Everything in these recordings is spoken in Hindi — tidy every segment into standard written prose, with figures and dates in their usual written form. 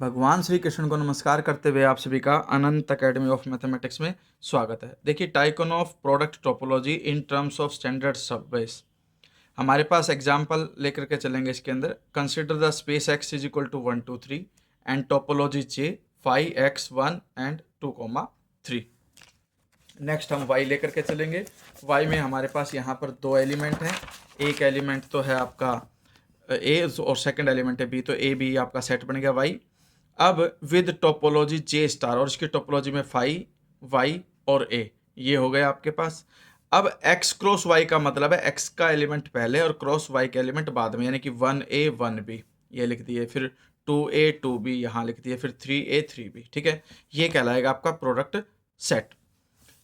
भगवान श्री कृष्ण को नमस्कार करते हुए आप सभी का अनंत अकेडमी ऑफ मैथमेटिक्स में स्वागत है। देखिए, Tychonoff product topology in terms of standard subbase. हमारे पास एग्जांपल लेकर के चलेंगे इसके अंदर। Consider the space x is equal to 1 2 3 and topology j 5x 1 and 2 3। Next हम y लेकर के चलेंगे। y में हमारे पास यहाँ पर दो एलिमेंट हैं। एक एलिमेंट तो है आपका a और सेकंड एलिमेंट है b, तो a b आपका सेट बन गया y। अब विद टोपोलॉजी जे स्टार और इसकी टोपोलॉजी में फाई वाई और ए, ये हो गया आपके पास। अब एक्स क्रॉस वाई का मतलब है एक्स का एलिमेंट पहले और क्रॉस वाई का एलिमेंट बाद में, यानी कि 1a 1b ये लिख दिए, फिर 2a 2b यहाँ लिख दिए, फिर 3a 3b। ठीक है, ये कहलाएगा आपका प्रोडक्ट सेट।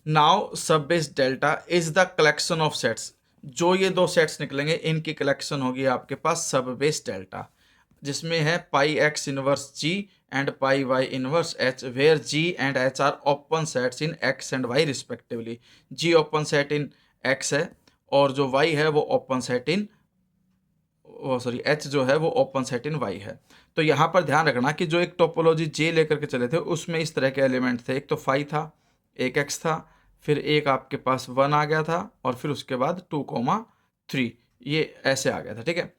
नाउ सब base delta is the collection of sets. जो ये दो सेट्स निकलेंगे इनकी कलेक्शन होगी आपके पास सब बेस डेल्टा, जिसमें है pi X inverse G and pi Y inverse H, where G and H are open sets in X and Y respectively. G open set in X है और जो वाई है वो ओपन सेट इन एच जो है वो ओपन सेट इन वाई है। तो यहाँ पर ध्यान रखना कि जो एक टोपोलॉजी जे लेकर के चले थे उसमें इस तरह के एलिमेंट थे। एक तो फाई था, एक एक्स था, फिर एक आपके पास 1 आ गया था और फिर उसके बाद 2 3, ये ऐसे आ गया था। ठीक है,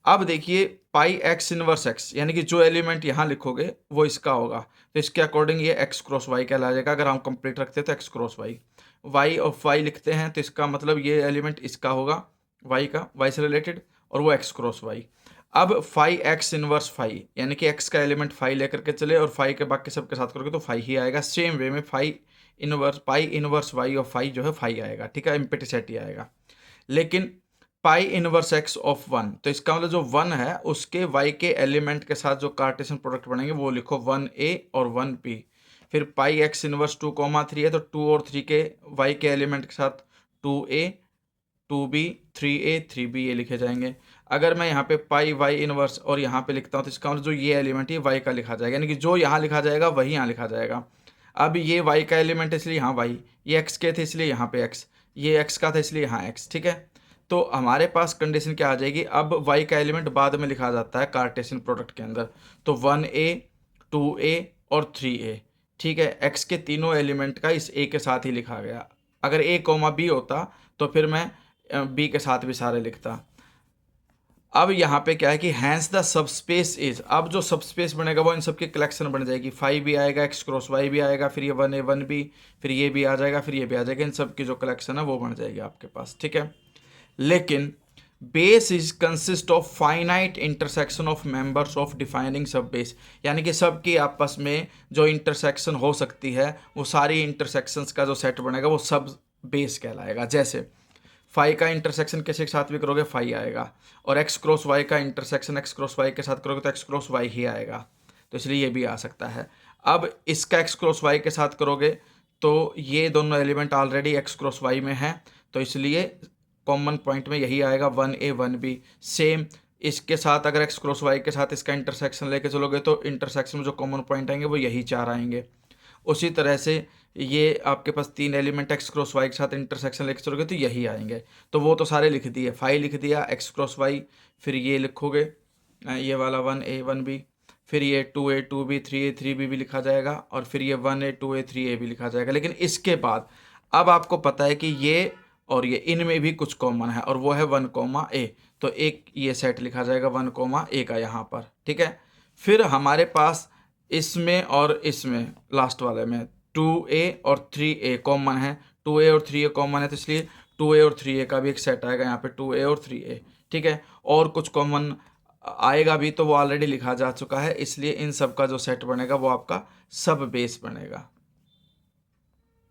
अब देखिए पाई एक्स इनवर्स एक्स, यानी कि जो एलिमेंट यहाँ लिखोगे वो इसका होगा, तो इसके अकॉर्डिंग ये एक्स क्रॉस वाई कहला जाएगा। अगर हम कंप्लीट रखते हैं तो एक्स क्रॉस वाई, वाई और वाई लिखते हैं तो इसका मतलब ये एलिमेंट इसका होगा, वाई का, वाई से रिलेटेड, और वो एक्स क्रॉस वाई। अब फाई एक्स इनवर्स फाई, यानी कि एक्स का एलिमेंट फाई लेकर के चले और फाई के बाकी सबके साथ करोगे तो फाई ही आएगा। सेम वे में phi inverse pi inverse Y और फाई जो है फाई आएगा। ठीक है, एम्प्टी सेट ही आएगा। लेकिन पाई इनवर्स एक्स ऑफ 1, तो इसका मतलब जो 1 है उसके y के एलिमेंट के साथ जो कार्टेशियन प्रोडक्ट बनेंगे वो लिखो 1a और 1b। फिर पाई एक्स इनवर्स 2 3 है तो 2 और 3 के y के एलिमेंट के साथ 2a 2b 3a 3b ये लिखे जाएंगे। अगर मैं यहाँ पे पाई y इनवर्स और यहाँ पे लिखता हूँ तो इसका मतलब जो ये एलिमेंट है y का लिखा जाएगा, यानी कि जो यहाँ लिखा जाएगा वही यहाँ लिखा जाएगा। अब ये y का एलिमेंट है इसलिए यहाँ y, ये x के थे इसलिए यहाँ पे x, ये x का था इसलिए यहाँ x। ठीक है, तो हमारे पास कंडीशन क्या आ जाएगी, अब y का एलिमेंट बाद में लिखा जाता है कार्टेशियन प्रोडक्ट के अंदर, तो 1a 2a और 3a। ठीक है, x के तीनों एलिमेंट का इस a के साथ ही लिखा गया। अगर a b होता तो फिर मैं b के साथ भी सारे लिखता। अब यहाँ पे क्या है कि हैंस द सबस्पेस इज, अब जो सबस्पेस बनेगा वो इन सब की कलेक्शन बन जाएगी। फाई भी आएगा, एक्स क्रॉस वाई भी आएगा, फिर ये 1a 1b, फिर ये भी आ जाएगा, फिर ये भी आ जाएगा। इन सब की जो कलेक्शन है वो बन जाएगी आपके पास। ठीक है, लेकिन base is consist of finite intersection of members of defining सब बेस, यानी कि सब की आपस में जो इंटरसेक्शन हो सकती है वो सारी इंटरसेक्शंस का जो सेट बनेगा वो सब बेस कहलाएगा। जैसे फाई का इंटरसेक्शन किसी के साथ भी करोगे फाई आएगा, और एक्स क्रॉस वाई का इंटरसेक्शन एक्स क्रॉस वाई के साथ करोगे तो एक्स क्रॉस वाई ही आएगा, तो इसलिए ये भी आ सकता है। अब इसका एक्स क्रॉस वाई के साथ करोगे तो ये दोनों element already X cross Y में है, तो इसलिए कॉमन पॉइंट में यही आएगा 1a 1b। सेम इसके साथ अगर एक्स क्रॉस वाई के साथ इसका इंटरसेक्शन लेके चलोगे तो इंटरसेक्शन में जो कॉमन पॉइंट आएंगे वो यही 4 आएंगे। उसी तरह से ये आपके पास 3 एलिमेंट एक्स क्रॉस वाई के साथ इंटरसेक्शन लेके चलोगे तो यही आएंगे, तो वो तो सारे लिख दिए। फाई लिख दिया, एक्स क्रॉस वाई, फिर ये लिखोगे ये वाला 1a 1b, फिर ये 2a 2b 3a 3b भी लिखा जाएगा, और फिर ये 1a 2a 3a भी लिखा जाएगा। लेकिन इसके बाद अब आपको पता है कि ये और ये इनमें भी कुछ कॉमन है और वो है 1a, तो एक ये सेट लिखा जाएगा 1a का यहाँ पर। ठीक है, फिर हमारे पास इसमें और इसमें लास्ट वाले में 2a और 3a कॉमन है, 2a और 3a कॉमन है, तो इसलिए 2a और 3a का भी एक सेट आएगा यहाँ पे 2a और 3a। ठीक है, और कुछ कॉमन आएगा भी तो वो ऑलरेडी लिखा जा चुका है, इसलिए इन सब का जो सेट बनेगा वो आपका सब बेस बनेगा।